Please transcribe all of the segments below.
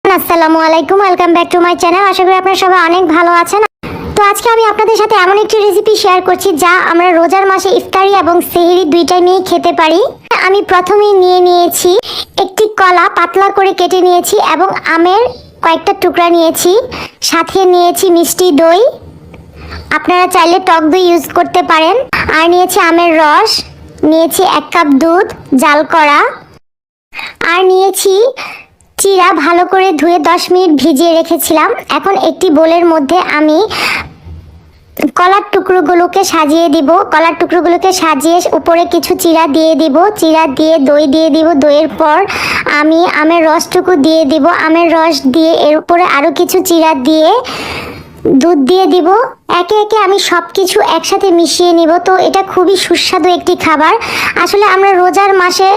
আসসালামু আলাইকুম, welcome back to my channel. আশা করি আপনারা সবাই অনেক ভালো আছেন। তো আজকে আমি আপনাদের সাথে এমন একটি রেসিপি শেয়ার করছি যা আমরা রোজার মাসে ইফতারি এবং সেহরি দুইটাই নিয়ে খেতে পারি। আমি প্রথমেই নিয়েছি একটি কলা পাতলা করে কেটে নিয়েছি এবং আমের কয়েকটা টুকরা নিয়েছি, সাথে নিয়েছি মিষ্টি দই, আপনারা চাইলে টক দই ইউজ করতে পারেন। আর নিয়েছি আমের রস, নিয়েছি 1 কাপ দুধ জাল করা, আর নিয়েছি চিরা ভালো করে ধুয়ে 10 মিনিট ভিজিয়ে রেখেছিলাম। এখন একটি বোলের মধ্যে আমি কলার টুকরোগুলোকে সাজিয়ে দিব। কলার টুকরোগুলোকে সাজিয়ে উপরে কিছু চিরা দিয়ে দিব, চিরা দিয়ে দই দিয়ে দিব। দইয়ের পর আমি আমের রসটুকু দিয়ে দিব, আমের রস দিয়ে এর উপরে আরও কিছু চিরা দিয়ে দুধ দিয়ে দিব। একে একে আমি সব কিছু একসাথে মিশিয়ে নিব। তো এটা খুবই সুস্বাদু একটি খাবার। আসলে আমরা রোজার মাসে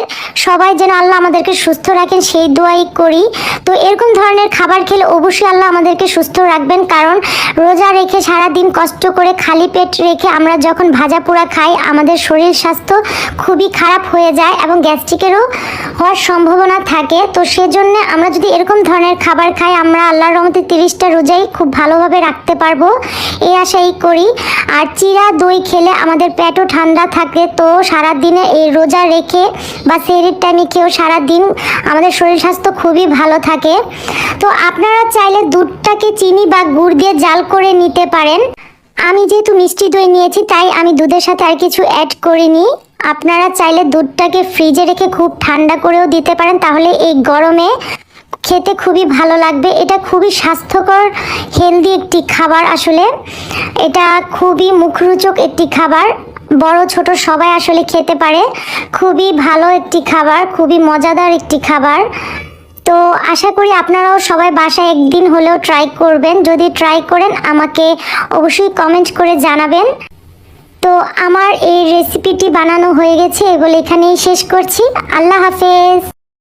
সবাই যেন আল্লাহ আমাদেরকে সুস্থ রাখেন সেই দোয়াই করি। তো এরকম ধরনের খাবার খেলে অবশ্যই আল্লাহ আমাদেরকে সুস্থ রাখবেন, কারণ রোজা রেখে সারাদিন কষ্ট করে খালি পেট রেখে আমরা যখন ভাজা পোড়া খাই আমাদের শরীর স্বাস্থ্য খুবই খারাপ হয়ে যায় এবং গ্যাস্ট্রিকেরও হওয়ার সম্ভাবনা থাকে। তো সেজন্য আমরা যদি এরকম ধরনের খাবার খাই আমরা আল্লাহর রহমতে 30টা রোজাই খুব ভালোভাবে রাখতে পারবো, এই আশাই করি। আর চিরা দই খেলে আমাদের পেটও ঠান্ডা থাকে। তো সারাদিনে এই রোজা রেখে বা সেহরির টাইমে খেয়েও সারাদিন আমাদের শরীর স্বাস্থ্য খুবই ভালো থাকে। তো আপনারা চাইলে দুধটাকে চিনি বা গুড় দিয়ে জাল করে নিতে পারেন। আমি যেহেতু মিষ্টি দই নিয়েছি তাই আমি দুধের সাথে আর কিছু অ্যাড করিনি। আপনারা চাইলে দুধটাকে ফ্রিজে রেখে খুব ঠান্ডা করেও দিতে পারেন, তাহলে এই গরমে খেতে খুবই ভালো লাগবে। এটা খুবই স্বাস্থ্যকর হেলদি একটি খাবার। আসলে এটা খুবই মুখরোচক একটি খাবার, বড় ছোট সবাই আসলে খেতে পারে। খুবই ভালো একটি খাবার, খুবই মজাদার একটি খাবার। তো আশা করি আপনারাও সবাই বাসায় একদিন হলেও ট্রাই করবেন। যদি ট্রাই করেন আমাকে অবশ্যই কমেন্ট করে জানাবেন। তো আমার এই রেসিপিটি বানানো হয়ে গেছে, এগুলো এখানেই শেষ করছি। আল্লাহ হাফেজ।